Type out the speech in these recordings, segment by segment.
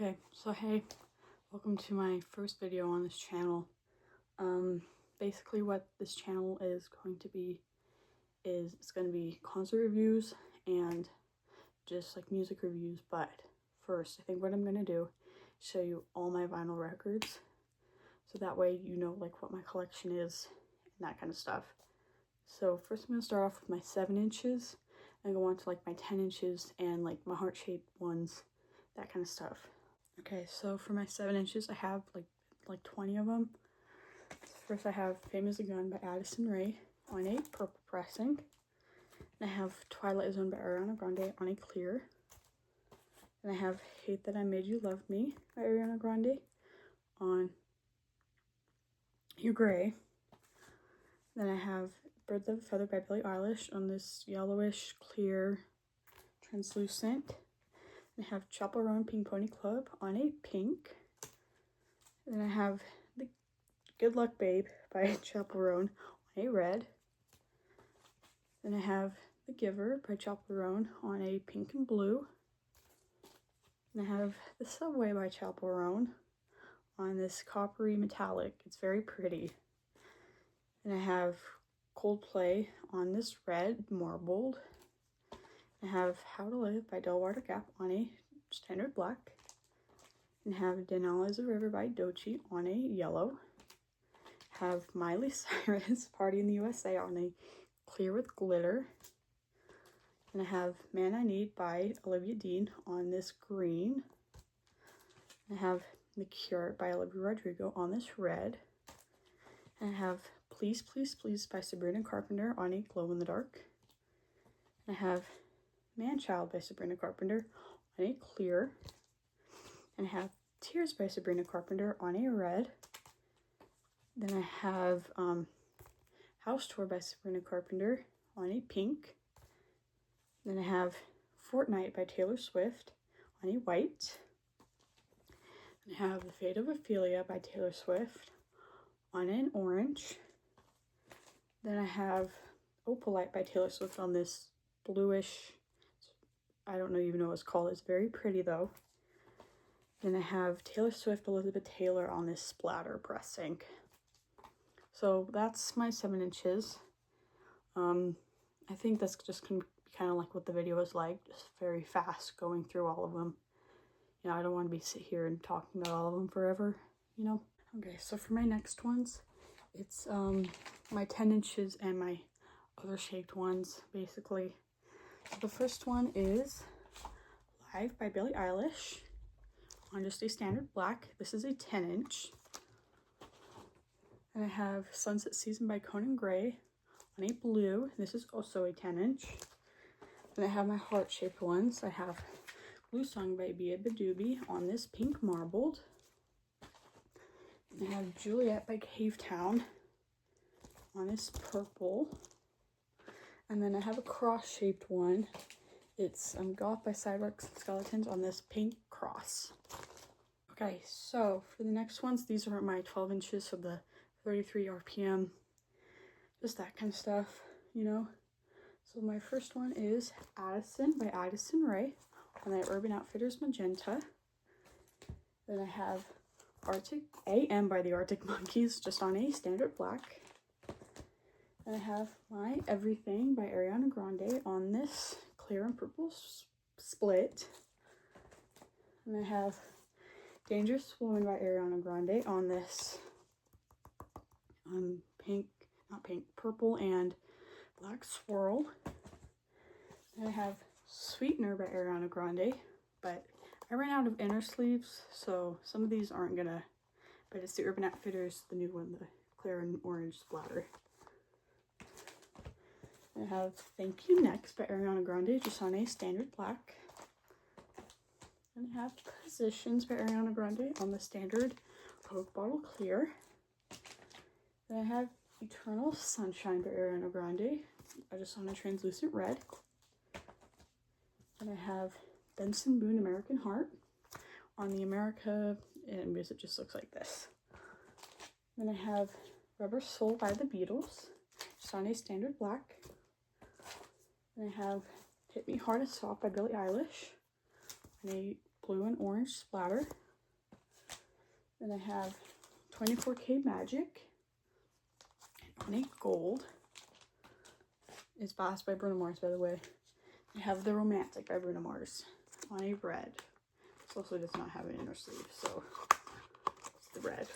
Okay, so hey, welcome to my first video on this channel. Basically what this channel is going to be is it's going to be concert reviews and just like music reviews, but first I think what I'm going to do is show you all my vinyl records so that way you know like what my collection is and that kind of stuff. So first I'm going to start off with my 7 inches and go on to like my 10 inches and like my heart-shaped ones, that kind of stuff. Okay, so for my 7 inches, I have like 20 of them. First, I have Fame Is a Gun by Addison Rae on a purple pressing. And I have Twilight Zone by Ariana Grande on a clear. And I have Hate That I Made You Love Me by Ariana Grande on a gray. Then I have Birds of a Feather by Billie Eilish on this yellowish, clear, translucent. I have Chappell Roan Pink Pony Club on a pink. Then I have the Good Luck Babe by Chappell Roan on a red. Then I have The Giver by Chappell Roan on a pink and blue. And I have The Subway by Chappell Roan on this coppery metallic. It's very pretty. And I have Coldplay on this red marbled. I have How to Live by Delwater Gap on a standard black. And have Denali is a River by Doechii on a yellow. Have Miley Cyrus Party in the USA on a clear with glitter. And I have Man I Need by Olivia Dean on this green. And I have The Cure by Olivia Rodrigo on this red. And I have Please Please Please by Sabrina Carpenter on a glow in the dark. And I have Manchild by Sabrina Carpenter on a clear. And I have Tears by Sabrina Carpenter on a red. Then I have House Tour by Sabrina Carpenter on a pink. Then I have Fortnite by Taylor Swift on a white. And I have The Fate of Ophelia by Taylor Swift on an orange. Then I have Opalite by Taylor Swift on this bluish, I don't even know what it's called. It's very pretty though. Then I have Taylor Swift Elizabeth Taylor on this splatter pressing. So that's my 7 inches. I think that's just gonna be kind of like what the video was like, just very fast going through all of them. You know, I don't want to be sit here and talking about all of them forever, you know. Okay, so for my next ones, it's my 10 inches and my other shaped ones, basically. So the first one is Live by Billie Eilish on just a standard black. This is a 10 inch. And I have Sunset Season by Conan Gray on a blue. This is also a 10 inch. And I have my heart-shaped ones. I have Blue Song by Bia Badoobie on this pink marbled. And I have Juliet by Cavetown on this purple. And then I have a cross-shaped one. It's Goth by Sidewalk Skeletons on this pink cross. Okay, so for the next ones, these are my 12 inches, so the 33 RPM, just that kind of stuff, you know. So my first one is Addison by Addison Rae on that Urban Outfitters Magenta. Then I have Arctic AM by the Arctic Monkeys just on a standard black. Then I have My Everything by Ariana Grande on this clear and purple split. And I have Dangerous Woman by Ariana Grande on this purple and black swirl. And I have Sweetener by Ariana Grande, but I ran out of inner sleeves, so some of these aren't gonna, but it's the Urban Outfitters, the new one, the clear and orange splatter. I have Thank You Next by Ariana Grande, just on a standard black. And I have Positions by Ariana Grande on the standard Coke bottle clear. Then I have Eternal Sunshine by Ariana Grande, just on a translucent red. And I have Benson Boone American Heart on the America, and it just looks like this. Then I have Rubber Soul by the Beatles, just on a standard black. And I have Hit Me Hard and Soft by Billie Eilish on a blue and orange splatter. Then I have 24K Magic on a gold. It's bossed by Bruno Mars, by the way. I have The Romantic by Bruno Mars on a red. This also does not have an inner sleeve, so it's the red.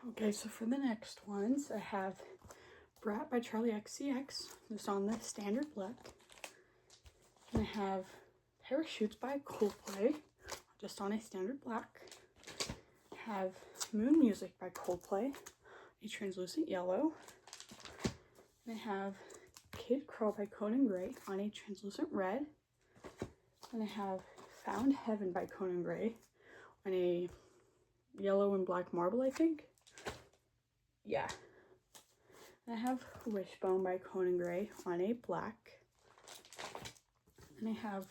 Okay, so for the next ones, I have Brat by Charli XCX, just on the standard black. And I have Parachutes by Coldplay, just on a standard black. I have Moon Music by Coldplay, a translucent yellow. And I have Kid Crow by Conan Gray on a translucent red. And I have Found Heaven by Conan Gray on a yellow and black marble, I think. Yeah. And I have Wishbone by Conan Gray on a black. And I have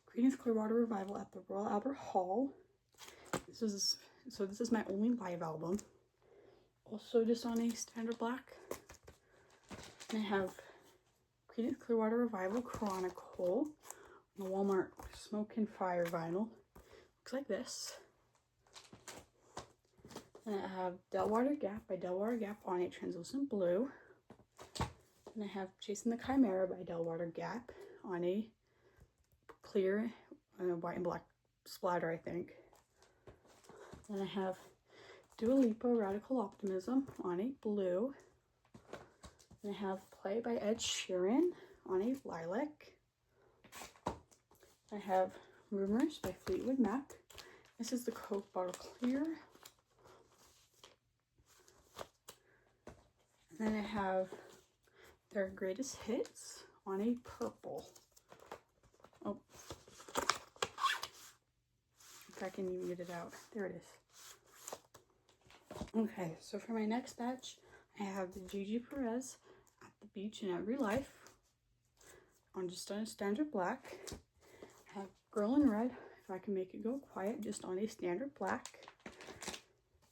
Creedence Clearwater Revival at the Royal Albert Hall. This is my only live album. Also just on a standard black. And I have Creedence Clearwater Revival Chronicle on the Walmart Smoke and Fire vinyl. Looks like this. And I have Delwater Gap by Delwater Gap on a translucent blue. And I have Chasing the Chimera by Delwater Gap on a clear white and black splatter, I think. Then I have Dua Lipa Radical Optimism on a blue. And I have Play by Ed Sheeran on a lilac. I have Rumors by Fleetwood Mac. This is the Coke bottle clear. And then I have Their Greatest Hits on a purple. Oh, if I can get it out. There it is. Okay, so for my next batch, I have the Gigi Perez At the Beach in Every Life on just on a standard black. I have Girl in Red, If I Can Make It Go Quiet, just on a standard black.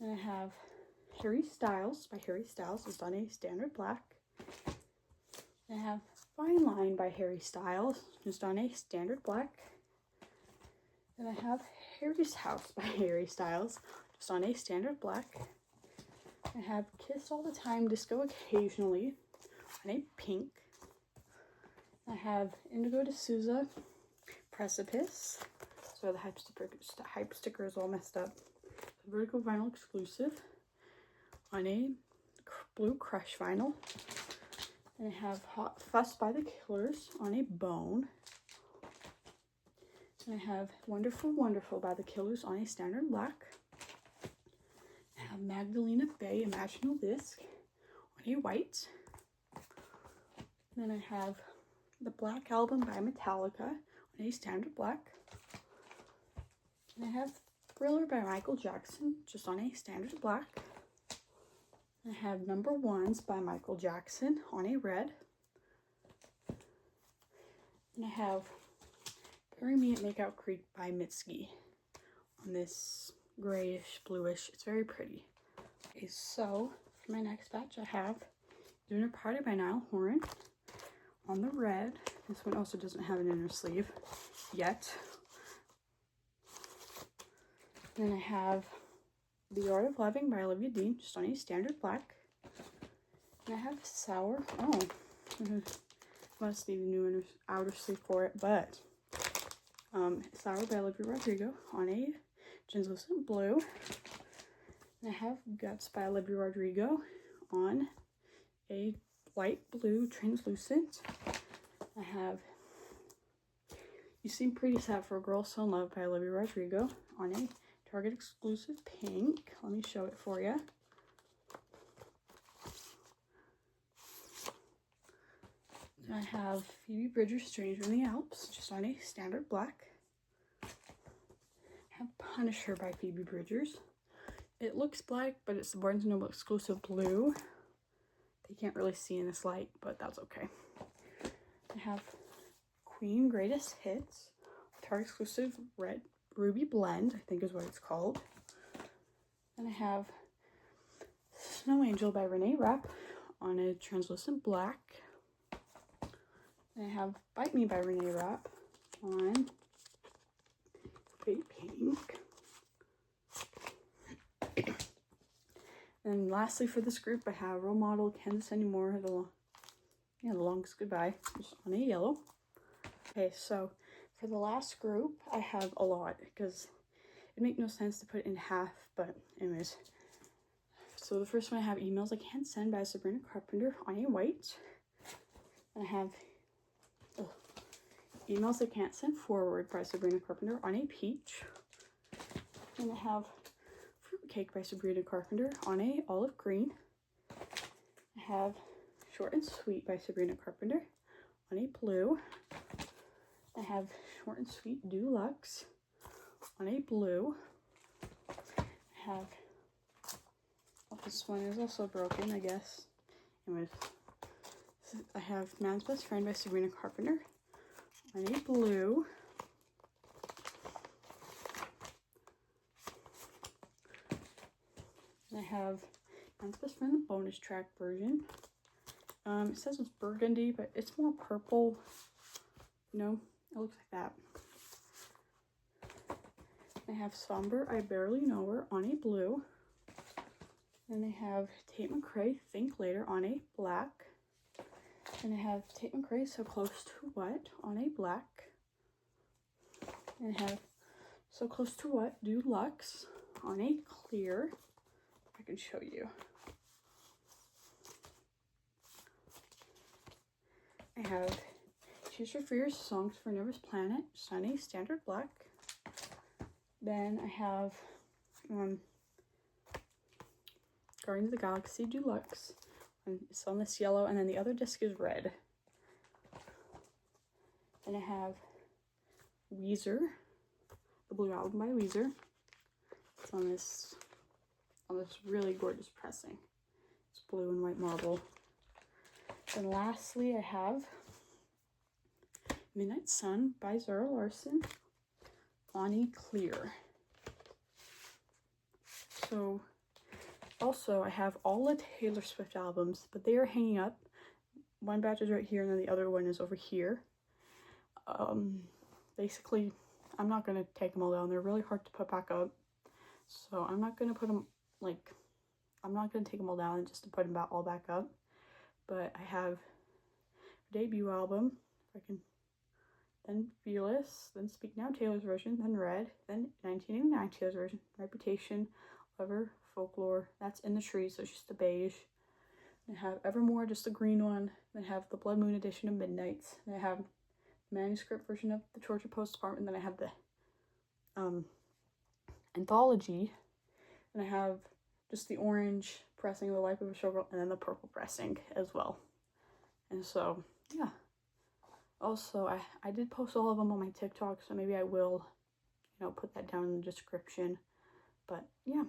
And I have Harry Styles by Harry Styles, just on a standard black. And I have Fine Line by Harry Styles, just on a standard black. And I have Harry's House by Harry Styles, just on a standard black. I have Kiss All the Time, Disco Occasionally on a pink. I have Indigo D'Souza, Precipice. So the hype sticker is all messed up. Vertigo vinyl exclusive on a blue Crush vinyl. And I have Hot Fuss by the Killers on a bone. And I have Wonderful Wonderful by the Killers on a standard black. I have Magdalena Bay Imaginal Disc on a white. Then I have the Black Album by Metallica on a standard black. And I have Thriller by Michael Jackson, just on a standard black. I have Number Ones by Michael Jackson on a red. And I have Bury Me at Makeout Creek by Mitski on this grayish, bluish. It's very pretty. Okay, so for my next batch, I have Dinner Party by Niall Horan on the red. This one also doesn't have an inner sleeve yet. Then I have The Art of Loving by Olivia Dean, just on a standard black. And I have Sour. Oh, must need a new outer sleeve for it, but Sour by Olivia Rodrigo on a translucent blue. And I have Guts by Olivia Rodrigo on a light blue translucent. I have You Seem Pretty Sad for a Girl So in Love by Olivia Rodrigo on a Target exclusive pink. Let me show it for you. I have Phoebe Bridgers' Stranger in the Alps, just on a standard black. I have Punisher by Phoebe Bridgers. It looks black, but it's the Barnes & Noble exclusive blue. They can't really see in this light, but that's okay. I have Queen Greatest Hits, Target exclusive red Ruby Blend, I think is what it's called. And I have Snow Angel by Renee Rapp on a translucent black. And I have Bite Me by Renee Rapp on And lastly for this group, I have Role Model, Can't This Anymore, The Longest Goodbye, just on a yellow. Okay, so for the last group, I have a lot because it makes no sense to put it in half, but anyways. So the first one I have Emails I Can't Send by Sabrina Carpenter on a white. And I have Emails I Can't Send Forward by Sabrina Carpenter on a peach. And I have Fruitcake by Sabrina Carpenter on a olive green. I have Short and Sweet by Sabrina Carpenter on a blue. I have Short and Sweet Deluxe on a blue. I have, oh, this one is also broken, I guess. Anyways, I have Man's Best Friend by Sabrina Carpenter on a blue. I have Man's Best Friend, the bonus track version. It says it's burgundy, but it's more purple. You know, it looks like that. I have Somber, I Barely Know Her on a blue. Then I have Tate McRae, Think Later on a black. And I have Tate McRae, So Close to What on a black. And I have So Close to What Deluxe on a clear. I can show you. I have Tears for Fears, Songs for Nervous Planet, Sunny, standard black. Then I have Guardians of the Galaxy Deluxe. And it's on this yellow, and then the other disc is red. Then I have Weezer, the Blue Album by Weezer. It's on this really gorgeous pressing. It's blue and white marble. And lastly, I have Midnight Sun by Zara Larsson on a clear. So, also, I have all the Taylor Swift albums, but they are hanging up. One batch is right here, and then the other one is over here. Basically, I'm not going to take them all down. They're really hard to put back up. So, I'm not going to put them, I'm not going to take them all down just to put them all back up. But I have debut album, then Fearless, then Speak Now Taylor's version, then Red, then 1989 Taylor's version, Reputation, Lover, Folklore, that's In the Tree, so it's just a beige. Then I have Evermore, just a green one. Then I have the Blood Moon edition of Midnights. Then I have the manuscript version of the Torture Postpartum, and then I have the anthology. And I have just the orange pressing of The Life of a Showgirl, and then the purple pressing as well. And so, yeah. Also, I did post all of them on my TikTok, so maybe I will, put that down in the description. But, yeah.